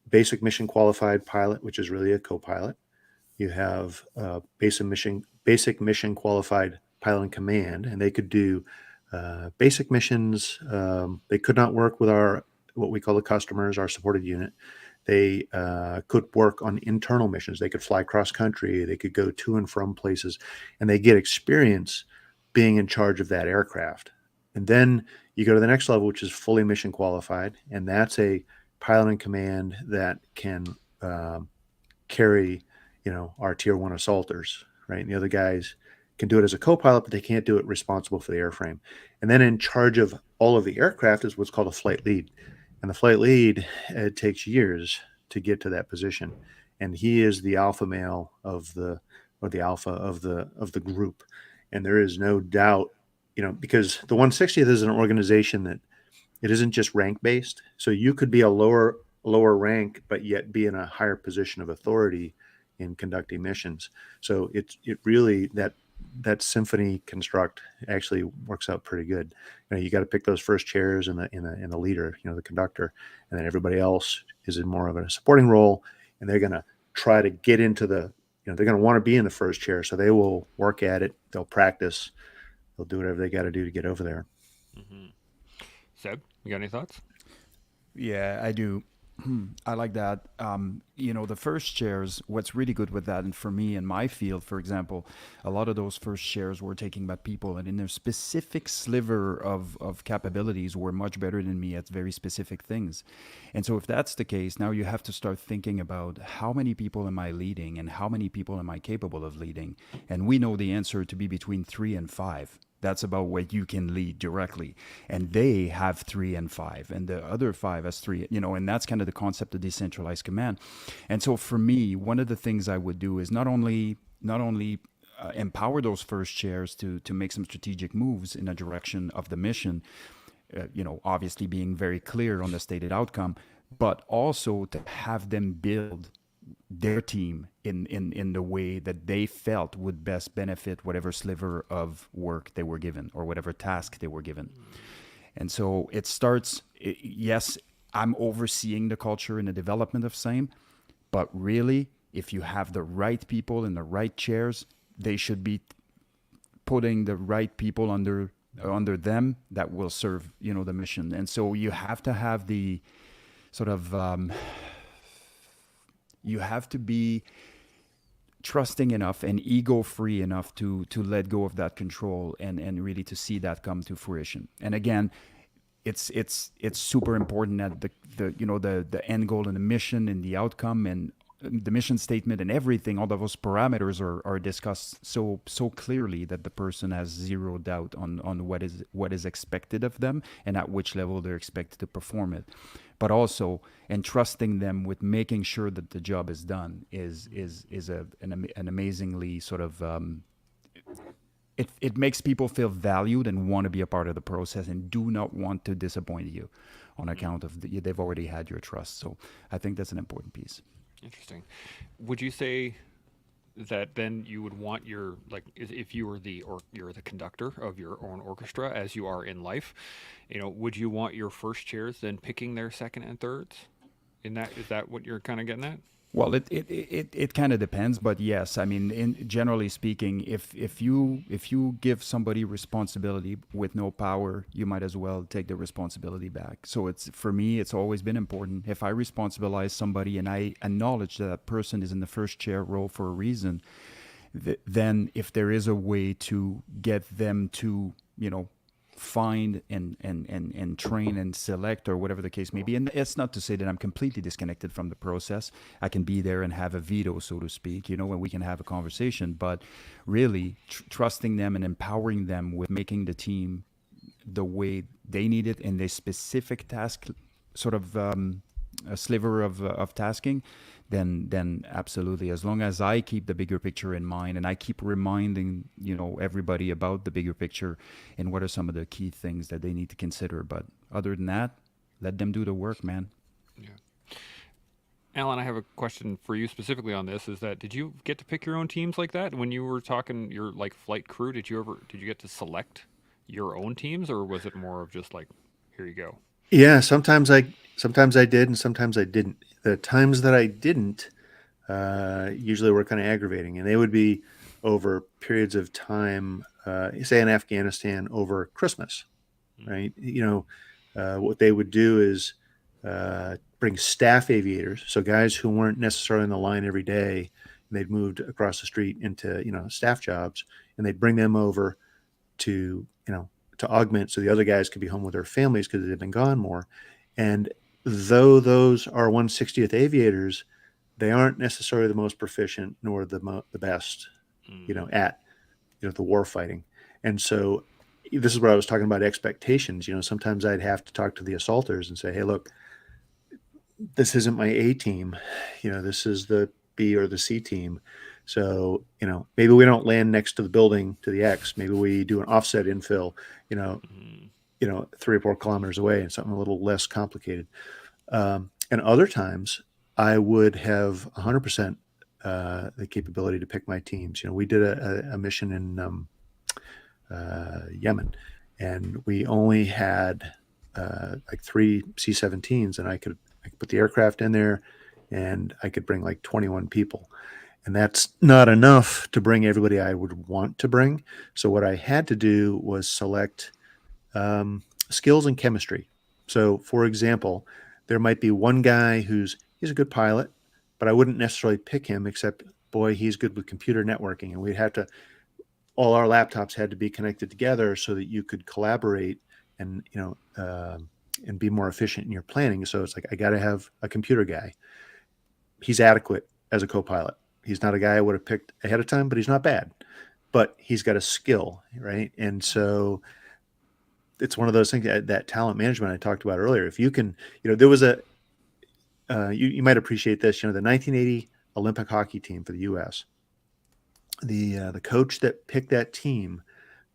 basic mission qualified pilot, which is really a co-pilot. You have basic mission qualified pilot in command, and they could do basic missions. They could not work with what we call the customers, our supported unit. They could work on internal missions. They could fly cross country. They could go to and from places, and they get experience being in charge of that aircraft. And then you go to the next level, which is fully mission qualified, and that's a pilot in command that can carry, you know, our tier 1 assaulters, right? And the other guys can do it as a co-pilot, but they can't do it responsible for the airframe. And then in charge of all of the aircraft is what's called a flight lead. And the flight lead, it takes years to get to that position. And he is the alpha male of the alpha of the group. And there is no doubt, you know, because the 160th is an organization that it isn't just rank based. So you could be a lower rank, but yet be in a higher position of authority in conducting missions. So it really, that symphony construct actually works out pretty good. You know, you got to pick those first chairs and the leader, you know, the conductor, and then everybody else is in more of a supporting role, and they're going to try to get into they're going to want to be in the first chair. So they will work at it. They'll practice. They'll do whatever they got to do to get over there. Mm-hmm. Seb, you got any thoughts? Yeah, I do. I like that. You know, the first chairs, what's really good with that, and for me in my field, for example, a lot of those first chairs were taken by people and in their specific sliver of capabilities were much better than me at very specific things. And so if that's the case, now you have to start thinking about how many people am I leading and how many people am I capable of leading? And we know the answer to be between 3 and 5. That's about what you can lead directly. And they have 3 and 5, and the other 5 has 3, you know, and that's kind of the concept of decentralized command. And so for me, one of the things I would do is not only empower those first chairs to make some strategic moves in the direction of the mission, you know, obviously being very clear on the stated outcome, but also to have them build their team in the way that they felt would best benefit whatever sliver of work they were given or whatever task they were given. And so it starts, yes, I'm overseeing the culture and the development of same, but really, if you have the right people in the right chairs, they should be putting the right people under them that will serve, the mission. And so you have to have the sort of you have to be trusting enough and ego free enough to let go of that control and really to see that come to fruition. And again, it's super important that the end goal and the mission and the outcome and the mission statement and everything, all of those parameters are discussed so clearly that the person has zero doubt on what is expected of them and at which level they're expected to perform it. But also entrusting them with making sure that the job is done is an amazingly sort of it makes people feel valued and want to be a part of the process and do not want to disappoint you on account of they've already had your trust. So I think that's an important piece. Interesting. Would you say that then you would want your, like, if you were you're the conductor of your own orchestra as you are in life, would you want your first chairs then picking their second and thirds? Is that what you're kind of getting at? Well, it kind of depends, but yes, I mean, generally speaking, if you give somebody responsibility with no power, you might as well take the responsibility back. So for me, it's always been important. If I responsibilize somebody and I acknowledge that person is in the first chair role for a reason, then if there is a way to get them to, find and train and select or whatever the case may be. And it's not to say that I'm completely disconnected from the process. I can be there and have a veto, so to speak, when we can have a conversation, but really trusting them and empowering them with making the team the way they need it in their specific task, sort of a sliver of tasking, then absolutely. As long as I keep the bigger picture in mind and I keep reminding, everybody about the bigger picture and what are some of the key things that they need to consider. But other than that, let them do the work, man. Yeah. Alan, I have a question for you specifically on this. Is that, did you get to pick your own teams like that when you were talking your like flight crew? Did you get to select your own teams, or was it more of just like, here you go? Yeah, sometimes I did, and sometimes I didn't. The times that I didn't usually were kind of aggravating, and they would be over periods of time. Say in Afghanistan over Christmas, right? What they would do is bring staff aviators, so guys who weren't necessarily on the line every day, and they'd moved across the street into staff jobs, and they'd bring them over to to augment so the other guys could be home with their families because they've been gone more. And though those are 160th aviators, they aren't necessarily the most proficient nor the best, at the war fighting. And so this is where I was talking about expectations. Sometimes I'd have to talk to the assaulters and say, hey, look, this isn't my A team. This is the B or the C team. So, maybe we don't land next to the building to the X. Maybe we do an offset infill, 3 or 4 kilometers away and something a little less complicated. And other times I would have 100% the capability to pick my teams. We did a mission in Yemen, and we only had like 3 C-17s, and I could put the aircraft in there, and I could bring like 21 people. And that's not enough to bring everybody I would want to bring. So what I had to do was select skills and chemistry. So, for example, there might be one guy he's a good pilot, but I wouldn't necessarily pick him, except, boy, he's good with computer networking. And all our laptops had to be connected together so that you could collaborate and, and be more efficient in your planning. So it's like, I got to have a computer guy. He's adequate as a co-pilot. He's not a guy I would have picked ahead of time, but he's not bad. But he's got a skill, right? And so it's one of those things that talent management I talked about earlier. If you can, there was you might appreciate this. The 1980 Olympic hockey team for the U.S. The coach that picked that team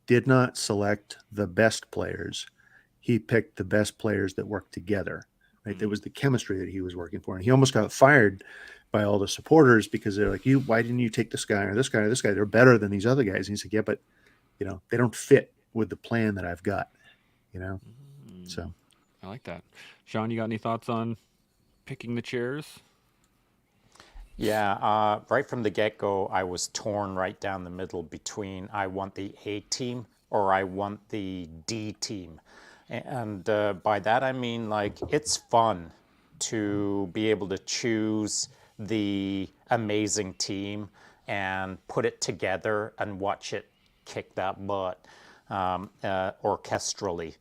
did not select the best players. He picked the best players that worked together, right? That was the chemistry that he was working for. And he almost got fired by all the supporters because they're like, why didn't you take this guy or this guy or this guy? They're better than these other guys. And he's like, yeah, but they don't fit with the plan that I've got, so. I like that. Shaun, you got any thoughts on picking the chairs? Yeah, right from the get-go, I was torn right down the middle between I want the A team or I want the D team. And by that I mean, like, it's fun to be able to choose the amazing team and put it together and watch it kick that butt orchestrally.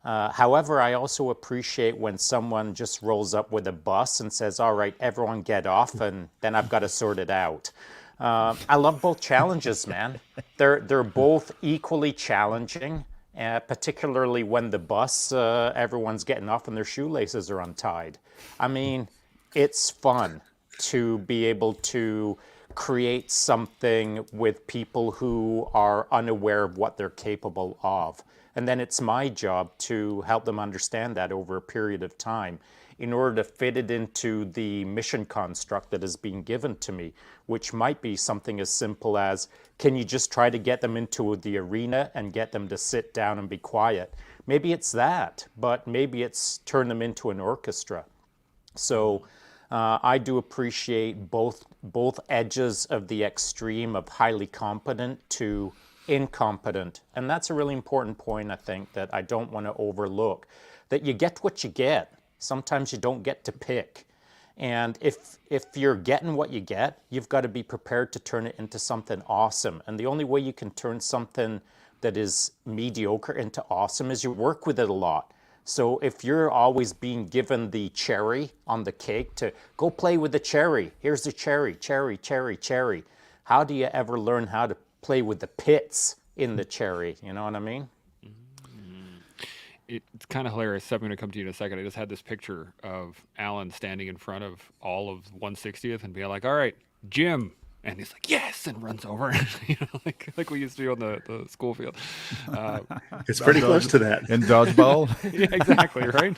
However, I also appreciate when someone just rolls up with a bus and says, all right, everyone get off, and then I've got to sort it out. I love both challenges, man. They're both equally challenging, particularly when the bus, everyone's getting off and their shoelaces are untied. I mean, it's fun to be able to create something with people who are unaware of what they're capable of. And then it's my job to help them understand that over a period of time in order to fit it into the mission construct that is being given to me, which might be something as simple as, can you just try to get them into the arena and get them to sit down and be quiet? Maybe it's that, but maybe it's turn them into an orchestra. So I do appreciate both edges of the extreme of highly competent to incompetent. And that's a really important point, I think, that I don't want to overlook, that you get what you get. Sometimes you don't get to pick. And if you're getting what you get, you've got to be prepared to turn it into something awesome. And the only way you can turn something that is mediocre into awesome is you work with it a lot. So if you're always being given the cherry on the cake to go play with the cherry, here's the cherry, cherry, cherry, cherry. How do you ever learn how to play with the pits in the cherry? You know what I mean? It's kind of hilarious. Sept, I'm going to come to you in a second. I just had this picture of Alan standing in front of all of 160th and being like, all right, Jim. And he's like, yes, and runs over, like we used to do on the school field. It's pretty close to that. In dodgeball? Yeah, exactly, right?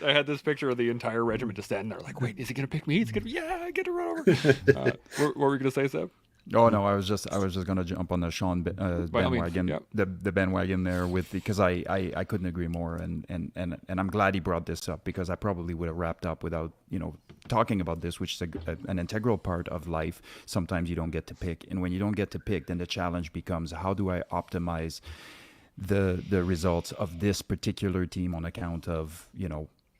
I had this picture of the entire regiment just standing there like, wait, is he going to pick me? He's going to, yeah, I get to run over. What were we going to say, Sept? Oh no, I was just gonna jump on the Shaun bandwagon, yep. the bandwagon there because I couldn't agree more, and I'm glad he brought this up because I probably would have wrapped up without talking about this, which is an integral part of life. Sometimes you don't get to pick, and when you don't get to pick, then the challenge becomes, how do I optimize the results of this particular team on account of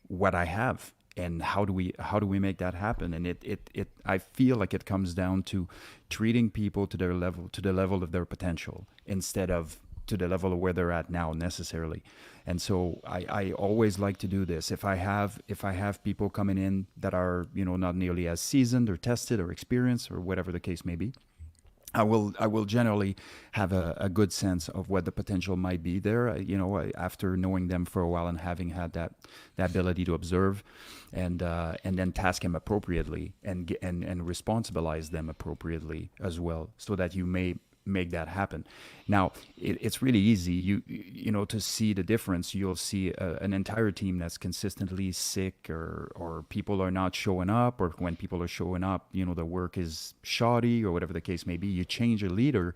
what I have. And how do we make that happen? And it I feel like it comes down to treating people to the level of their potential instead of to the level of where they're at now necessarily. And so I always like to do this. If I have people coming in that are not nearly as seasoned or tested or experienced or whatever the case may be, I will generally have a good sense of what the potential might be there, after knowing them for a while and having had that ability to observe, and then task them appropriately and responsibilize them appropriately as well, so that you may make that happen. Now, it's really easy, to see the difference. You'll see an entire team that's consistently sick, or people are not showing up, or when people are showing up, the work is shoddy or whatever the case may be. You change a leader,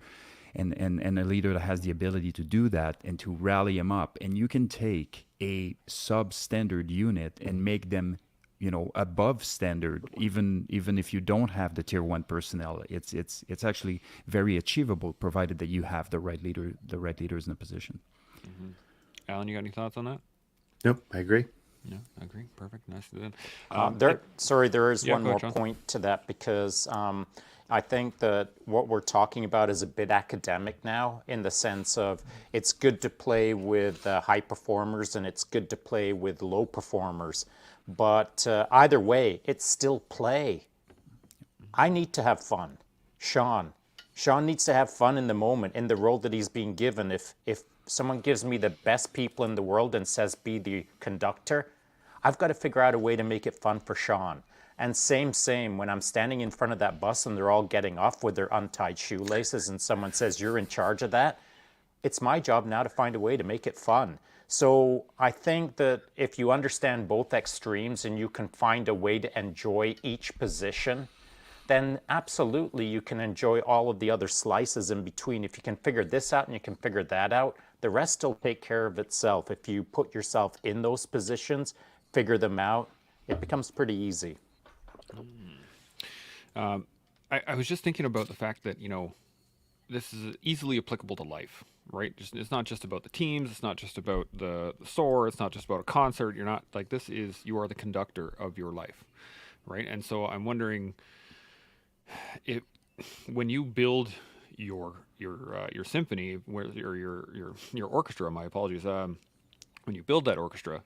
and a leader that has the ability to do that and to rally them up, and you can take a substandard unit and make them above standard, even if you don't have the tier 1 personnel. It's actually very achievable, provided that you have the right leaders in the position. Mm-hmm. Alan, you got any thoughts on that? Nope, I agree. Yeah, I agree. Perfect. Nicely done. There is one go more ahead, Shaun. point to that, because I think that what we're talking about is a bit academic now, in the sense of it's good to play with high performers and it's good to play with low performers. But either way, it's still play. I need to have fun. Shaun needs to have fun in the moment, in the role that he's being given. If someone gives me the best people in the world and says be the conductor, I've got to figure out a way to make it fun for Shaun. And same, when I'm standing in front of that bus and they're all getting off with their untied shoelaces and someone says, you're in charge of that, it's my job now to find a way to make it fun. So I think that if you understand both extremes and you can find a way to enjoy each position, then absolutely you can enjoy all of the other slices in between. If you can figure this out and you can figure that out, the rest will take care of itself. If you put yourself in those positions, figure them out, it becomes pretty easy. I was just thinking about the fact that, this is easily applicable to life, right? It's not just about the teams. It's not just about the SOAR. It's not just about a concert. You're not like, you are the conductor of your life, right? And so I'm wondering when you build your symphony, your orchestra, my apologies, when you build that orchestra,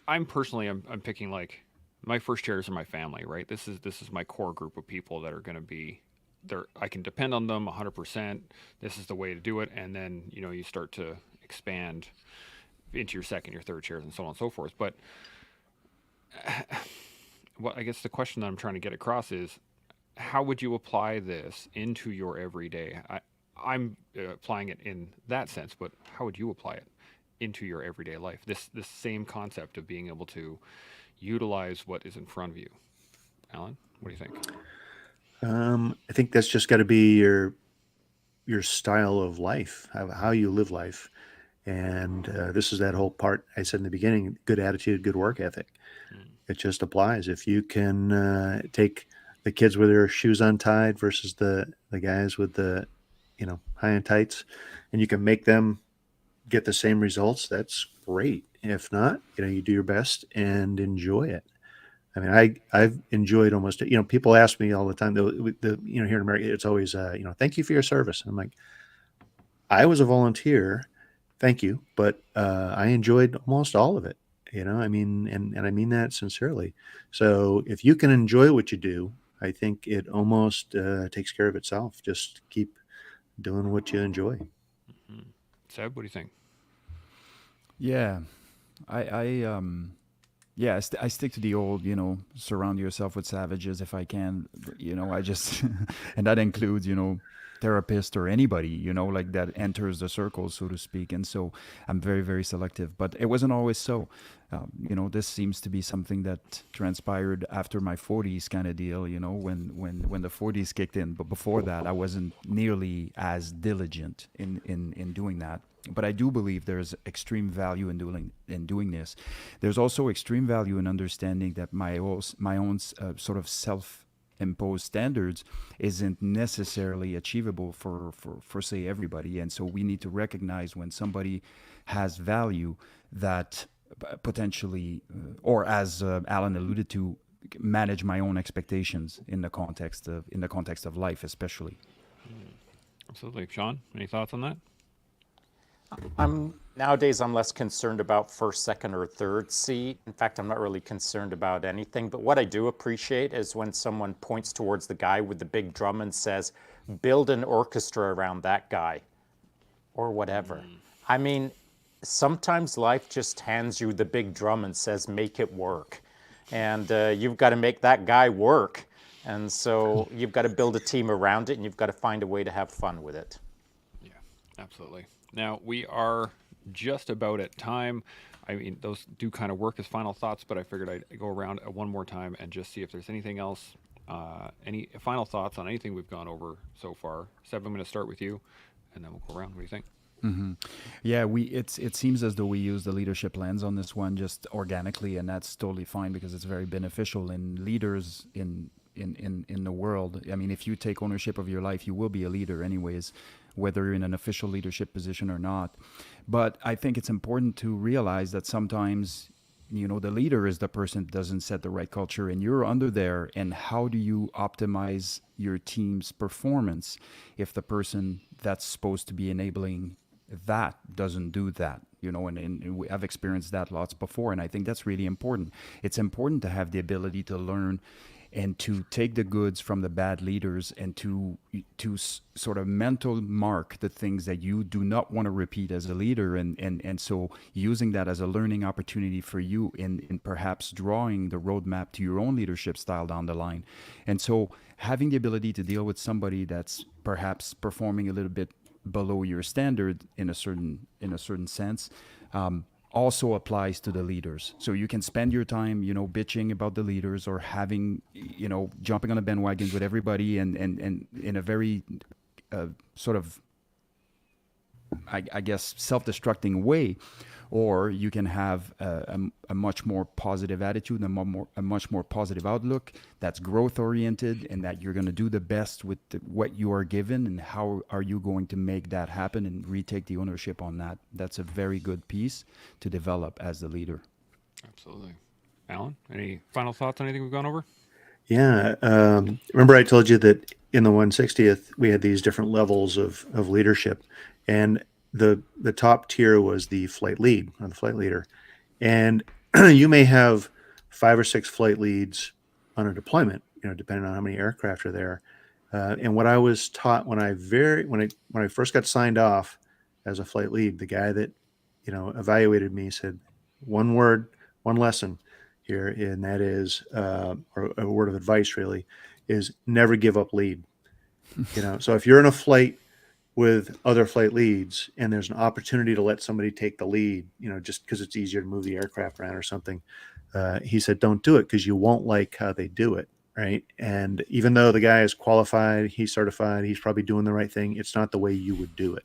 I'm personally, I'm picking like my first chairs are my family, right? This is my core group of people that are going to be there. I can depend on them 100%. This is the way to do it. And then, you start to expand into your second, your third chairs and so on and so forth. But I guess the question that I'm trying to get across is, how would you apply this into your everyday? I'm applying it in that sense, but how would you apply it into your everyday life? This same concept of being able to utilize what is in front of you. Alan, what do you think? I think that's just got to be your style of life, how you live life. And this is that whole part I said in the beginning: good attitude, good work ethic. It just applies. If you can take the kids with their shoes untied versus the guys with the high and tights, and you can make them get the same results, that's great. If not, you do your best and enjoy it. I mean, I've enjoyed almost, people ask me all the time, here in America, it's always, thank you for your service. And I'm like, I was a volunteer, thank you, but I enjoyed almost all of it, I mean, and I mean that sincerely. So if you can enjoy what you do, I think it almost takes care of itself. Just keep doing what you enjoy. Seb, what do you think? Yeah, I stick to the old, surround yourself with savages if I can. I just, and that includes, therapist or anybody, like that enters the circle, so to speak. And so I'm very, very selective, but it wasn't always so. This seems to be something that transpired after my 40s kind of deal, when the 40s kicked in. But before that, I wasn't nearly as diligent in doing that. But I do believe there's extreme value in doing this. There's also extreme value in understanding that my own sort of self-imposed standards isn't necessarily achievable for say everybody. And so we need to recognize when somebody has value that potentially, or as Alan alluded to, manage my own expectations in the context of life, especially. Absolutely. Shaun, any thoughts on that? Nowadays, I'm less concerned about first, second, or third seat. In fact, I'm not really concerned about anything. But what I do appreciate is when someone points towards the guy with the big drum and says, build an orchestra around that guy, or whatever. I mean, sometimes life just hands you the big drum and says, make it work. And you've got to make that guy work. And so you've got to build a team around it, and you've got to find a way to have fun with it. Yeah, absolutely. Now, we are just about at time. I mean, those do kind of work as final thoughts, but I figured I'd go around one more time and just see if there's anything else, any final thoughts on anything we've gone over so far. Seb, I'm going to start with you, and then we'll go around. What do you think? Mm-hmm. Yeah, it seems as though we use the leadership lens on this one just organically, and that's totally fine because it's very beneficial in leaders in the world. I mean, if you take ownership of your life, you will be a leader anyways, whether you're in an official leadership position or not. But I think it's important to realize that sometimes, the leader is the person that doesn't set the right culture, and you're under there. And how do you optimize your team's performance if the person that's supposed to be enabling that doesn't do that? And I've experienced that lots before, and I think that's really important. It's important to have the ability to learn and to take the goods from the bad leaders and to sort of mental mark the things that you do not want to repeat as a leader. And so using that as a learning opportunity for you in perhaps drawing the roadmap to your own leadership style down the line. And so having the ability to deal with somebody that's perhaps performing a little bit below your standard in a certain sense, also applies to the leaders. So you can spend your time, bitching about the leaders, or having, jumping on a bandwagon with everybody, and in a very sort of, I guess, self-destructing way, or you can have a much more positive attitude, a much more positive outlook that's growth oriented, and that you're going to do the best with what you are given, and how are you going to make that happen and retake the ownership on that. That's a very good piece to develop as the leader. Absolutely. Alan, any final thoughts on anything we've gone over? Yeah. Remember I told you that in the 160th, we had these different levels of leadership, and the top tier was the flight lead, or the flight leader. And you may have 5 or 6 flight leads on a deployment, depending on how many aircraft are there. And what I was taught when I first got signed off as a flight lead, the guy that, evaluated me said, one word, one lesson here, and that is, or a word of advice really, is never give up lead. So if you're in a flight with other flight leads and there's an opportunity to let somebody take the lead, just because it's easier to move the aircraft around or something, he said, don't do it, because you won't like how they do it. Right. And even though the guy is qualified, he's certified, he's probably doing the right thing, it's not the way you would do it.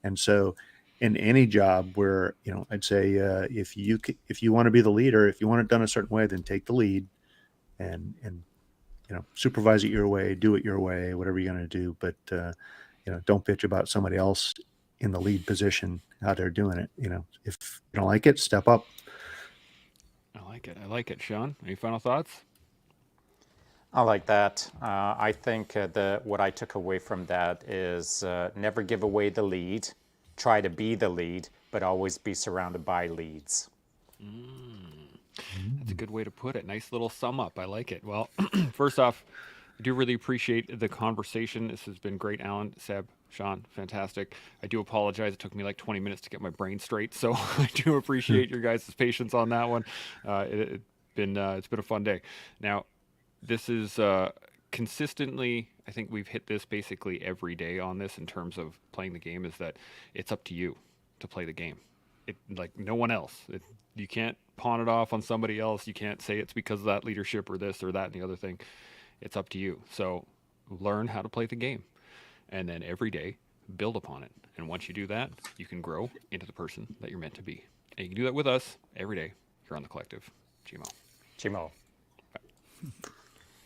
And so in any job where, I'd say, if you want to be the leader, if you want it done a certain way, then take the lead and supervise it your way, do it your way, whatever you're going to do. But, don't bitch about somebody else in the lead position, how they're doing it. If you don't like it, step up. I like it. Shaun, any final thoughts? I like that. I think what I took away from that is never give away the lead. Try to be the lead, but always be surrounded by leads. That's a good way to put it. Nice little sum up. I like it. Well, first off, I do really appreciate the conversation. This has been great, Alan, Seb, Shaun, fantastic. I do apologize. It took me like 20 minutes to get my brain straight, so I do appreciate your guys' patience on that one. It's been a fun day. Now, this is consistently, I think we've hit this basically every day on this in terms of playing the game, is that it's up to you to play the game. Like no one else. You can't pawn it off on somebody else. You can't say it's because of that leadership or this or that and the other thing. It's up to you. So learn how to play the game, and then every day build upon it. And once you do that, you can grow into the person that you're meant to be. And you can do that with us every day here on The Collective. GMO. Chimo. Bye.